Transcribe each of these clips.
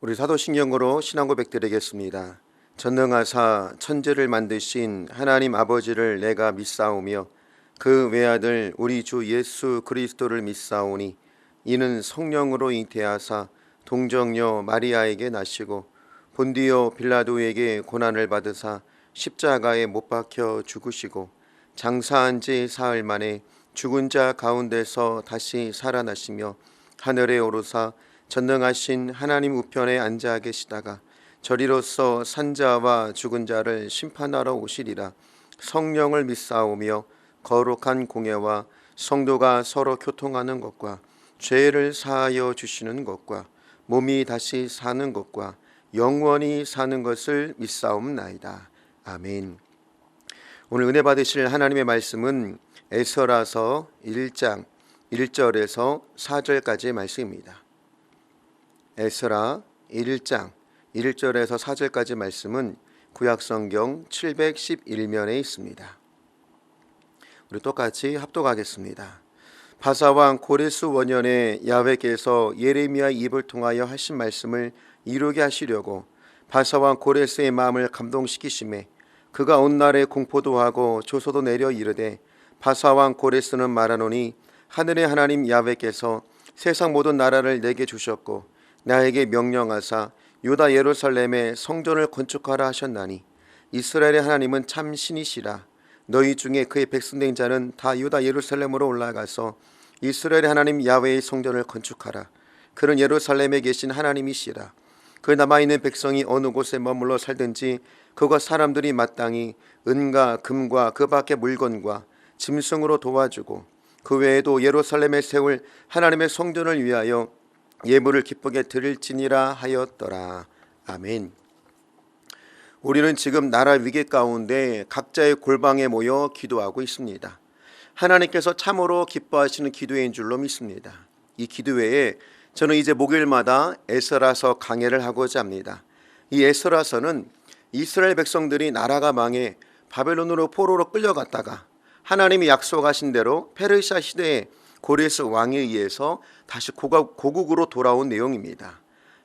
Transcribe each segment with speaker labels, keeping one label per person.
Speaker 1: 우리 사도신경으로 신앙 고백 드리겠습니다. 전능하사 천지를 만드신 하나님 아버지를 내가 믿사오며 그 외아들 우리 주 예수 그리스도를 믿사오니 이는 성령으로 잉태하사 동정녀 마리아에게 나시고 본디오 빌라도에게 고난을 받으사 십자가에 못 박혀 죽으시고 장사한 지 사흘 만에 죽은 자 가운데서 다시 살아나시며 하늘에 오르사 전능하신 하나님 우편에 앉아 계시다가 저리로서 산자와 죽은 자를 심판하러 오시리라. 성령을 믿사오며 거룩한 공예와 성도가 서로 교통하는 것과 죄를 사하여 주시는 것과 몸이 다시 사는 것과 영원히 사는 것을 믿사옵나이다. 아멘. 오늘 은혜 받으실 하나님의 말씀은 에스더라서 1장 1절에서 4절까지의 말씀입니다. 에스라 1장 1절에서 4절까지 말씀은 구약성경 711면에 있습니다. 우리 똑같이 합독하겠습니다. 바사왕 고레스 원년에 야훼께서 예레미야의 입을 통하여 하신 말씀을 이루게 하시려고 바사왕 고레스의 마음을 감동시키심에 그가 온 날에 공포도 하고 조소도 내려 이르되 바사왕 고레스는 말하노니 하늘의 하나님 야훼께서 세상 모든 나라를 내게 주셨고 나에게 명령하사 유다 예루살렘에 성전을 건축하라 하셨나니 이스라엘의 하나님은 참 신이시라. 너희 중에 그의 백성된 자는 다 유다 예루살렘으로 올라가서 이스라엘의 하나님 야훼의 성전을 건축하라. 그는 예루살렘에 계신 하나님이시라. 그 남아있는 백성이 어느 곳에 머물러 살든지 그것 사람들이 마땅히 은과 금과 그 밖의 물건과 짐승으로 도와주고 그 외에도 예루살렘에 세울 하나님의 성전을 위하여 예물을 기쁘게 드릴지니라 하였더라. 아멘. 우리는 지금 나라 위기 가운데 각자의 골방에 모여 기도하고 있습니다. 하나님께서 참으로 기뻐하시는 기도회인 줄로 믿습니다. 이 기도회에 저는 이제 목요일마다 에스더라서 강해를 하고자 합니다. 이 에스더라서는 이스라엘 백성들이 나라가 망해 바벨론으로 포로로 끌려갔다가 하나님이 약속하신 대로 페르시아 시대에 고레스 왕에 의해서 다시 고국으로 돌아온 내용입니다.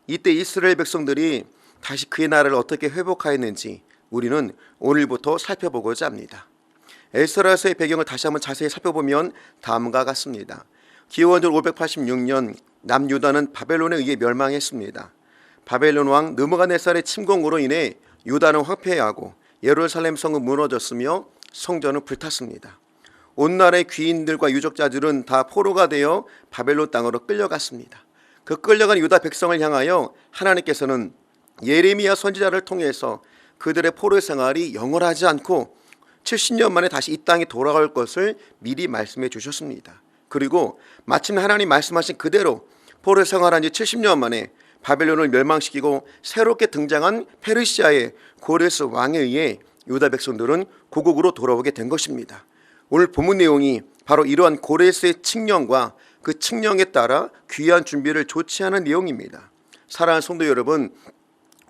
Speaker 1: 이때 이스라엘 백성들이 다시 그의 나라를 어떻게 회복하였는지 우리는 오늘부터 살펴보고자 합니다. 에스더라서의 배경을 다시 한번 자세히 살펴보면 다음과 같습니다. 기원전 586년 남유다는 바벨론에 의해 멸망했습니다. 바벨론 왕 느부갓네살의 침공으로 인해 유다는 황폐하고 예루살렘 성은 무너졌으며 성전은 불탔습니다. 온 나라의 귀인들과 유적자들은 다 포로가 되어 바벨론 땅으로 끌려갔습니다. 그 끌려간 유다 백성을 향하여 하나님께서는 예레미야 선지자를 통해서 그들의 포로 생활이 영원하지 않고 70년 만에 다시 이 땅에 돌아갈 것을 미리 말씀해 주셨습니다. 그리고 마침 하나님 말씀하신 그대로 포로 생활한 지 70년 만에 바벨론을 멸망시키고 새롭게 등장한 페르시아의 고레스 왕에 의해 유다 백성들은 고국으로 돌아오게 된 것입니다. 오늘 본문 내용이 바로 이러한 고레스의 칙령과 그 칙령에 따라 귀한 준비를 조치하는 내용입니다. 사랑하는 성도 여러분,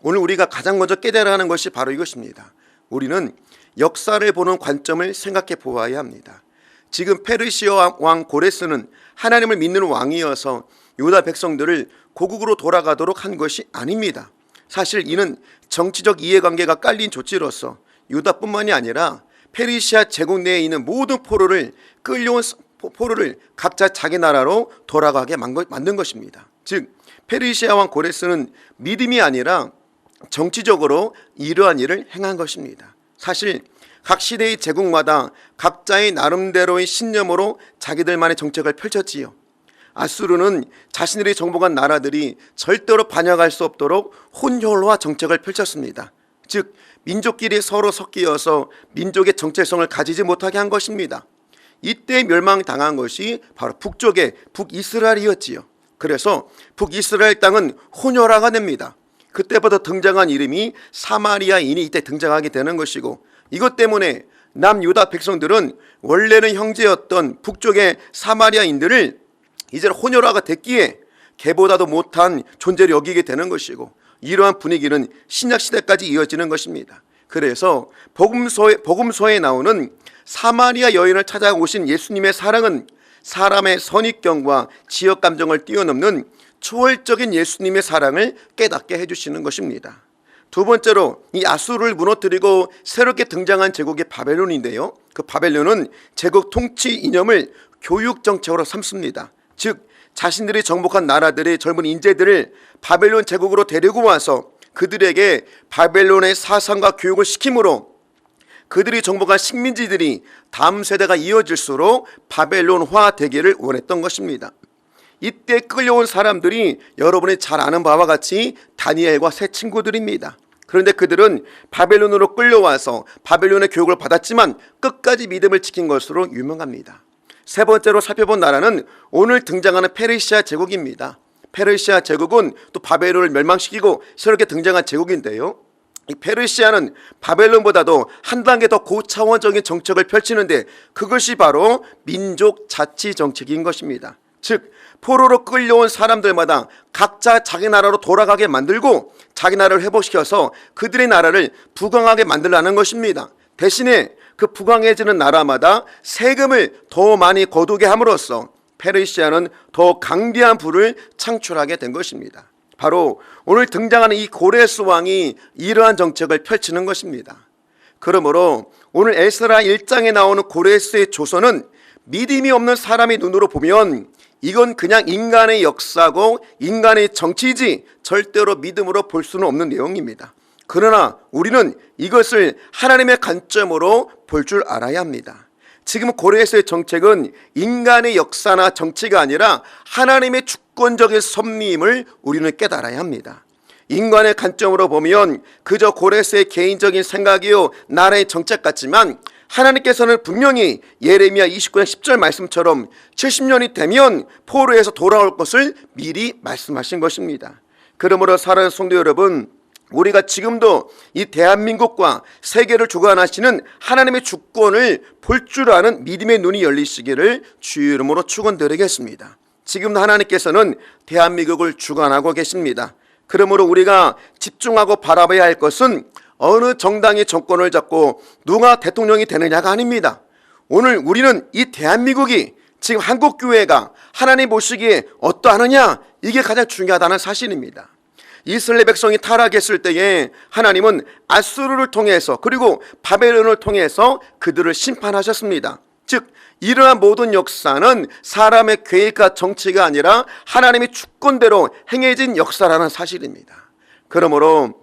Speaker 1: 오늘 우리가 가장 먼저 깨달아야 하는 것이 바로 이것입니다. 우리는 역사를 보는 관점을 생각해 보아야 합니다. 지금 페르시아 왕 고레스는 하나님을 믿는 왕이어서 유다 백성들을 고국으로 돌아가도록 한 것이 아닙니다. 사실 이는 정치적 이해관계가 깔린 조치로서 유다뿐만이 아니라 페르시아 제국 내에 있는 모든 포로를 끌려온 포로를 각자 자기 나라로 돌아가게 만든 것입니다. 즉 페르시아 왕 고레스는 믿음이 아니라 정치적으로 이러한 일을 행한 것입니다. 사실 각 시대의 제국마다 각자의 나름대로의 신념으로 자기들만의 정책을 펼쳤지요. 아수르는 자신들이 정복한 나라들이 절대로 반역할 수 없도록 혼혈화 정책을 펼쳤습니다. 즉 민족끼리 서로 섞여서 민족의 정체성을 가지지 못하게 한 것입니다. 이때 멸망당한 것이 바로 북쪽의 북이스라엘이었지요. 그래서 북이스라엘 땅은 혼혈화가 됩니다. 그때부터 등장한 이름이 사마리아인이 이때 등장하게 되는 것이고, 이것 때문에 남유다 백성들은 원래는 형제였던 북쪽의 사마리아인들을 이제 혼혈화가 됐기에 개보다도 못한 존재를 여기게 되는 것이고, 이러한 분위기는 신약시대까지 이어지는 것입니다. 그래서 복음서에 나오는 사마리아 여인을 찾아오신 예수님의 사랑은 사람의 선입견과 지역 감정을 뛰어넘는 초월적인 예수님의 사랑을 깨닫게 해주시는 것입니다. 두 번째로 이 아수르를 무너뜨리고 새롭게 등장한 제국이 바벨론인데요, 그 바벨론은 제국 통치 이념을 교육 정책으로 삼습니다. 즉 자신들이 정복한 나라들의 젊은 인재들을 바벨론 제국으로 데리고 와서 그들에게 바벨론의 사상과 교육을 시킴으로 그들이 정복한 식민지들이 다음 세대가 이어질수록 바벨론화 되기를 원했던 것입니다. 이때 끌려온 사람들이 여러분이 잘 아는 바와 같이 다니엘과 세 친구들입니다. 그런데 그들은 바벨론으로 끌려와서 바벨론의 교육을 받았지만 끝까지 믿음을 지킨 것으로 유명합니다. 세 번째로 살펴본 나라는 오늘 등장하는 페르시아 제국입니다. 페르시아 제국은 또 바벨론을 멸망시키고 새롭게 등장한 제국인데요, 이 페르시아는 바벨론보다도 한 단계 더 고차원적인 정책을 펼치는데 그것이 바로 민족 자치 정책인 것입니다. 즉 포로로 끌려온 사람들마다 각자 자기 나라로 돌아가게 만들고 자기 나라를 회복시켜서 그들의 나라를 부강하게 만들라는 것입니다. 대신에 그 부강해지는 나라마다 세금을 더 많이 거두게 함으로써 페르시아는 더 강대한 부를 창출하게 된 것입니다. 바로 오늘 등장하는 이 고레스 왕이 이러한 정책을 펼치는 것입니다. 그러므로 오늘 에스라 1장에 나오는 고레스의 조선은 믿음이 없는 사람의 눈으로 보면 이건 그냥 인간의 역사고 인간의 정치이지 절대로 믿음으로 볼 수는 없는 내용입니다. 그러나 우리는 이것을 하나님의 관점으로 볼 줄 알아야 합니다. 지금 고레스의 정책은 인간의 역사나 정치가 아니라 하나님의 주권적인 섭리임을 우리는 깨달아야 합니다. 인간의 관점으로 보면 그저 고레스의 개인적인 생각이요 나라의 정책 같지만 하나님께서는 분명히 예레미야 29장 10절 말씀처럼 70년이 되면 포로에서 돌아올 것을 미리 말씀하신 것입니다. 그러므로 사랑하는 성도 여러분, 우리가 지금도 이 대한민국과 세계를 주관하시는 하나님의 주권을 볼 줄 아는 믿음의 눈이 열리시기를 주의 이름으로 축원드리겠습니다. 지금도 하나님께서는 대한민국을 주관하고 계십니다. 그러므로 우리가 집중하고 바라봐야 할 것은 어느 정당이 정권을 잡고 누가 대통령이 되느냐가 아닙니다. 오늘 우리는 이 대한민국이 지금 한국교회가 하나님 보시기에 어떠하느냐, 이게 가장 중요하다는 사실입니다. 이스라엘 백성이 타락했을 때에 하나님은 아수르를 통해서 그리고 바벨론을 통해서 그들을 심판하셨습니다. 즉 이러한 모든 역사는 사람의 계획과 정치가 아니라 하나님의 주권대로 행해진 역사라는 사실입니다. 그러므로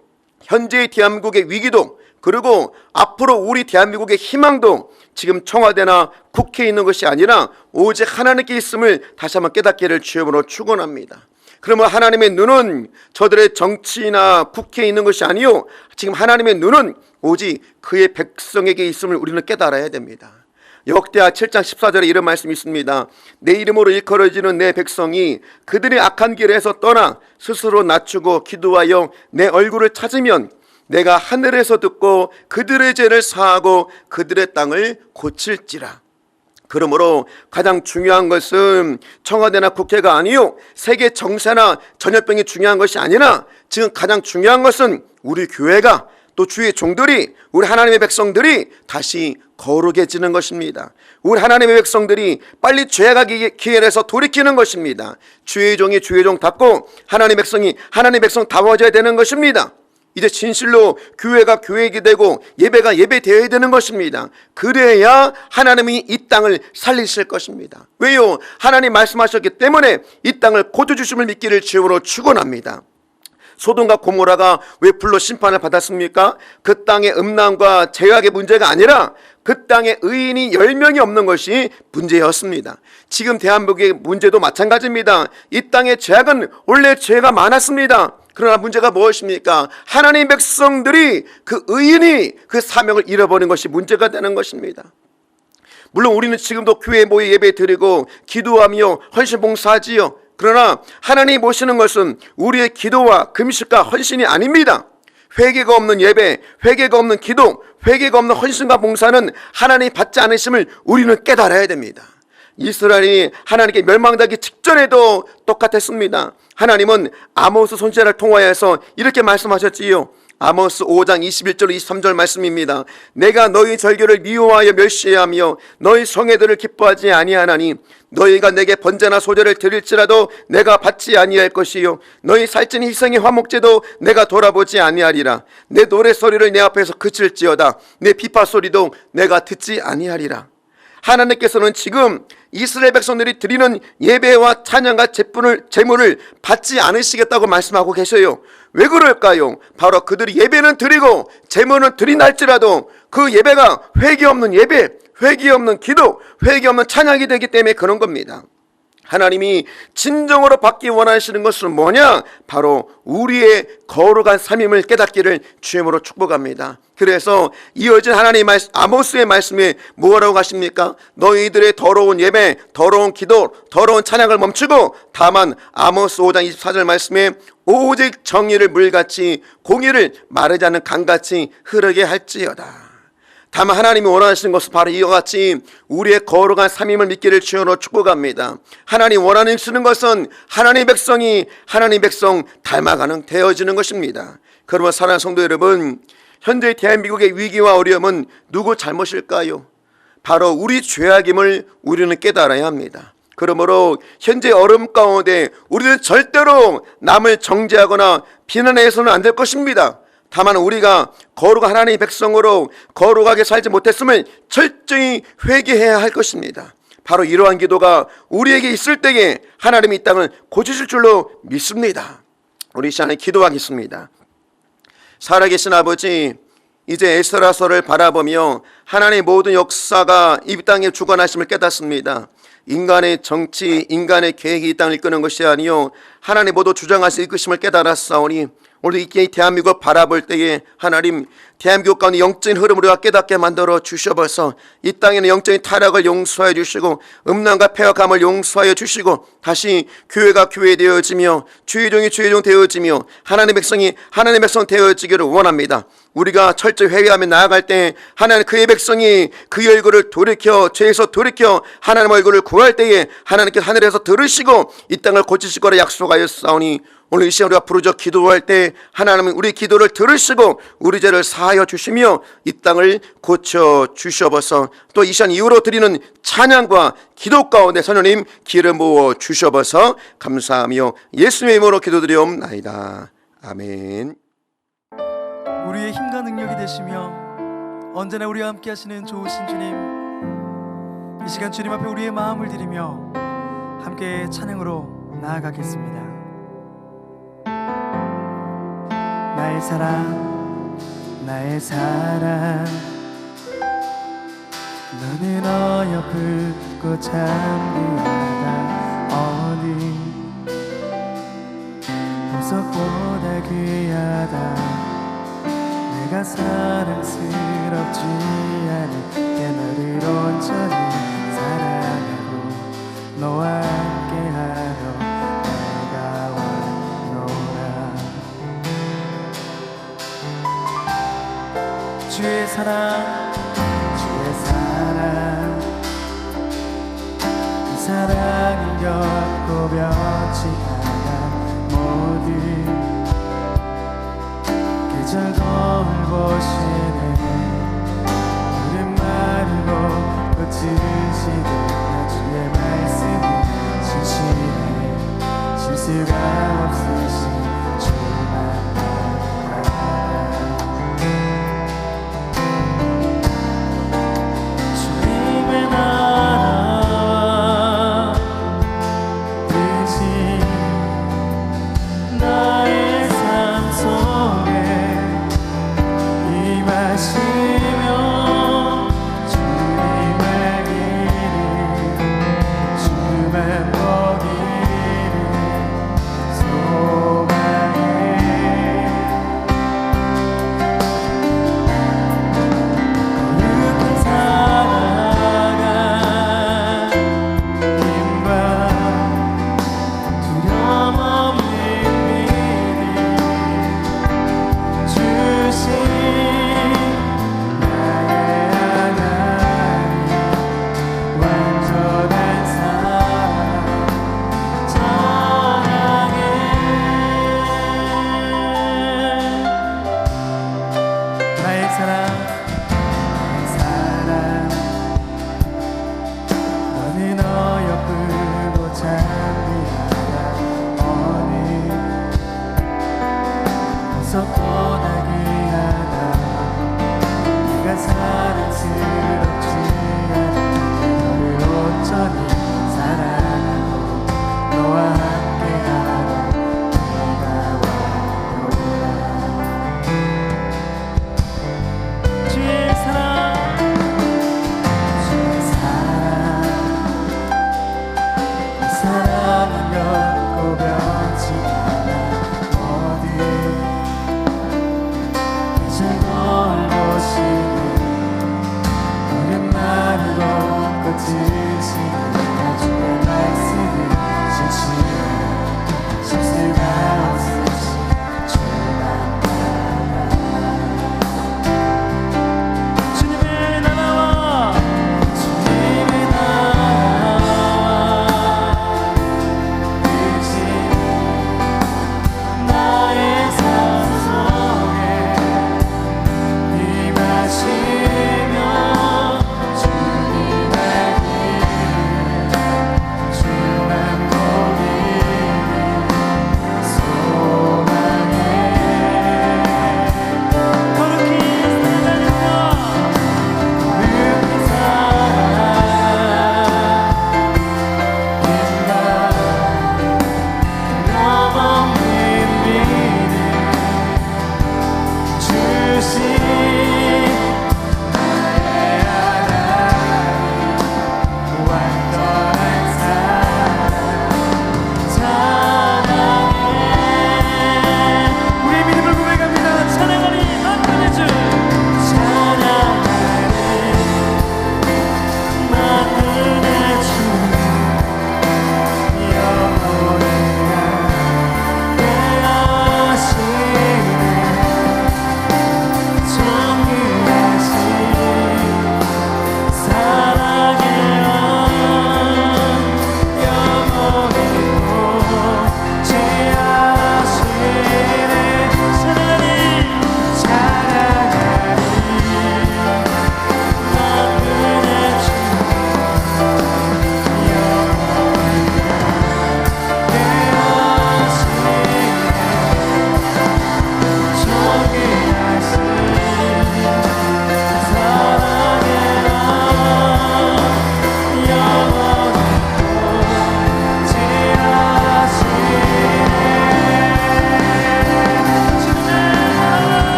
Speaker 1: 현재의 대한민국의 위기도 그리고 앞으로 우리 대한민국의 희망도 지금 청와대나 국회에 있는 것이 아니라 오직 하나님께 있음을 다시 한번 깨닫기를 주님으로 축원합니다. 그러면 하나님의 눈은 저들의 정치나 국회에 있는 것이 아니요 지금 하나님의 눈은 오직 그의 백성에게 있음을 우리는 깨달아야 됩니다. 역대하 7장 14절에 이런 말씀이 있습니다. 내 이름으로 일컬어지는 내 백성이 그들의 악한 길에서 떠나 스스로 낮추고 기도하여 내 얼굴을 찾으면 내가 하늘에서 듣고 그들의 죄를 사하고 그들의 땅을 고칠지라. 그러므로 가장 중요한 것은 청와대나 국회가 아니요 세계 정세나 전염병이 중요한 것이 아니라 지금 가장 중요한 것은 우리 교회가 또 주의 종들이 우리 하나님의 백성들이 다시 거룩해지는 것입니다. 우리 하나님의 백성들이 빨리 죄가 기회를 해서 돌이키는 것입니다. 주의 종이 주의 종답고 하나님의 백성이 하나님의 백성다워져야 되는 것입니다. 이제 진실로 교회가 교회가 되고 예배가 예배되어야 되는 것입니다. 그래야 하나님이 이 땅을 살리실 것입니다. 왜요? 하나님 말씀하셨기 때문에 이 땅을 고쳐주심을 믿기를 주님으로 축원합니다. 소돔과 고모라가 왜 불로 심판을 받았습니까? 그 땅의 음란과 죄악의 문제가 아니라 그 땅에 의인이 10명이 없는 것이 문제였습니다. 지금 대한민국의 문제도 마찬가지입니다. 이 땅의 죄악은 원래 죄가 많았습니다. 그러나 문제가 무엇입니까? 하나님의 백성들이 그 의인이 그 사명을 잃어버린 것이 문제가 되는 것입니다. 물론 우리는 지금도 교회에 모여 예배 드리고 기도하며 헌신 봉사하지요. 그러나 하나님이 보시는 것은 우리의 기도와 금식과 헌신이 아닙니다. 회개가 없는 예배, 회개가 없는 기도, 회개가 없는 헌신과 봉사는 하나님이 받지 않으심을 우리는 깨달아야 됩니다. 이스라엘이 하나님께 멸망하기 직전에도 똑같았습니다. 하나님은 아모스 선지자를 통하여서 이렇게 말씀하셨지요. 아모스 5장 21절 23절 말씀입니다. 내가 너희 절교를 미워하여 멸시하며 너희 성회들을 기뻐하지 아니하나니 너희가 내게 번제나 소제를 드릴지라도 내가 받지 아니할 것이요 너희 살찐 희생의 화목제도 내가 돌아보지 아니하리라. 내 노래소리를 내 앞에서 그칠지어다 내 비파소리도 내가 듣지 아니하리라. 하나님께서는 지금 이스라엘 백성들이 드리는 예배와 찬양과 제물을 받지 않으시겠다고 말씀하고 계셔요. 왜 그럴까요? 바로 그들이 예배는 드리고 제물은 드린할지라도 그 예배가 회개 없는 예배, 회개 없는 기도, 회개 없는 찬양이 되기 때문에 그런 겁니다. 하나님이 진정으로 받기 원하시는 것은 뭐냐? 바로 우리의 거룩한 삶임을 깨닫기를 주님으로 축복합니다. 그래서 이어진 하나님의 말씀, 아모스의 말씀에 뭐라고 하십니까? 너희들의 더러운 예배, 더러운 기도, 더러운 찬양을 멈추고 다만 아모스 5장 24절 말씀에 오직 정의를 물같이 공의를 마르지 않는 강같이 흐르게 할지어다. 다만 하나님이 원하시는 것은 바로 이와 같이 우리의 거룩한 삶임을 믿기를 주여로 축복합니다. 하나님 원하시는 것은 하나님의 백성이 하나님의 백성 닮아가는 되어지는 것입니다. 그러면 사랑하는 성도 여러분, 현재 대한민국의 위기와 어려움은 누구 잘못일까요? 바로 우리 죄악임을 우리는 깨달아야 합니다. 그러므로 현재 어려움 가운데 우리는 절대로 남을 정죄하거나 비난해서는 안 될 것입니다. 다만 우리가 거룩한 하나님의 백성으로 거룩하게 살지 못했음을 철저히 회개해야 할 것입니다. 바로 이러한 기도가 우리에게 있을 때에 하나님이 이 땅을 고치실 줄로 믿습니다. 우리 이 시간에 기도하겠습니다. 살아계신 아버지, 이제 에스라서를 바라보며 하나님의 모든 역사가 이 땅에 주관하심을 깨닫습니다. 인간의 정치, 인간의 계획이 이 땅을 이끄는 것이 아니요 하나님 모두 주장하시 이끄심을 깨달았사오니 오늘 이 대한민국 바라볼 때에 하나님 대한민국 가운데 영적인 흐름을 우리가 깨닫게 만들어 주셔서 이 땅에는 영적인 타락을 용서해 주시고 음란과 폐역함을 용서하여 주시고 다시 교회가 교회되어지며 주의종이 주의종 되어지며 하나님의 백성이 하나님의 백성 되어지기를 원합니다. 우리가 철저히 회개하며 나아갈 때 하나님 그의 백성이 그의 얼굴을 돌이켜 죄에서 돌이켜 하나님 얼굴을 구할 때에 하나님께서 하늘에서 들으시고 이 땅을 고치실 거라 약속하였사오니 오늘 이 시간 우리가 부르짖어 기도할 때 하나님은 우리 기도를 들으시고 우리 죄를 사하여 주시며 이 땅을 고쳐 주셔서 또 이 시간 이후로 드리는 찬양과 기도 가운데 성령님 기름 부어 주셔서 감사하며 예수님의 이름으로 기도드리옵나이다. 아멘.
Speaker 2: 우리의 힘과 능력이 되시며 언제나 우리와 함께 하시는 좋으신 주님, 이 시간 주님 앞에 우리의 마음을 드리며 함께 찬양으로 나아가겠습니다. 나의 사랑, 나의 사랑, 너는 어여쁘고 참귀하다. 어느 보석보다 귀하다. 내가 사랑스럽지 않을게 너를 온전히 사랑하고 너와 함께하며 내가 왔노라. 주의 사랑, 주의 사랑, 그 사랑은 결코 변치 않아. 모든 계절 돌보시네. 우린 마르고 꽃을 시든 주의 말씀은 진실해. 실수가 없으신 주만 주만 보기를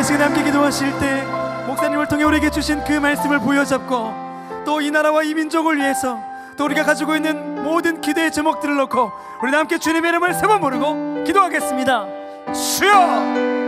Speaker 2: 시간에 함께 기도하실 때 목사님을 통해 우리에게 주신 그 말씀을 부여잡고 또 이 나라와 이 민족을 위해서 또 우리가 가지고 있는 모든 기도의 제목들을 놓고 우리 함께 주님의 이름을 세 번 부르고 기도하겠습니다. 주여!